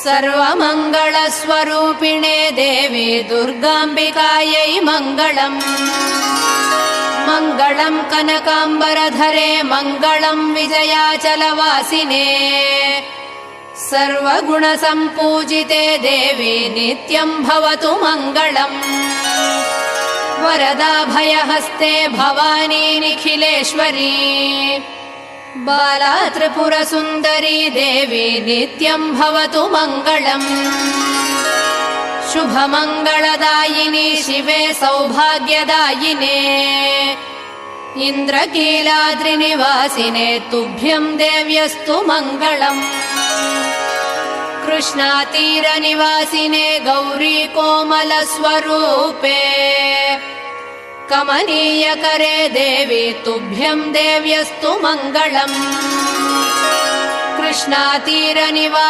सर्वमङ्गलस्वरूपिणे देवी दुर्गाम्बिकायै मङ्गलम्। मङ्गलम् कनकाम्बरधरे मङ्गलम् विजयाचलवासिने सर्वगुणसम्पूजिते देवी नित्यम् भवतु मङ्गलम्। वरदाभयहस्ते भवानी निखिलेश्वरी बाला त्रिपुरसुन्दरी देवी नित्यम् भवतु मङ्गलम्। शुभमङ्गलदायिनी शिवे सौभाग्यदायिने इन्द्रकीलाद्रिनिवासिने तुभ्यम् देव्यस्तु मङ्गलम्। कृष्णातीरनिवासिने गौरी कोमलस्वरूपे कमनीयकरे देवी तुभ्यम् देव्यस्तु मङ्गलम्। कृष्णातीरनिवासिने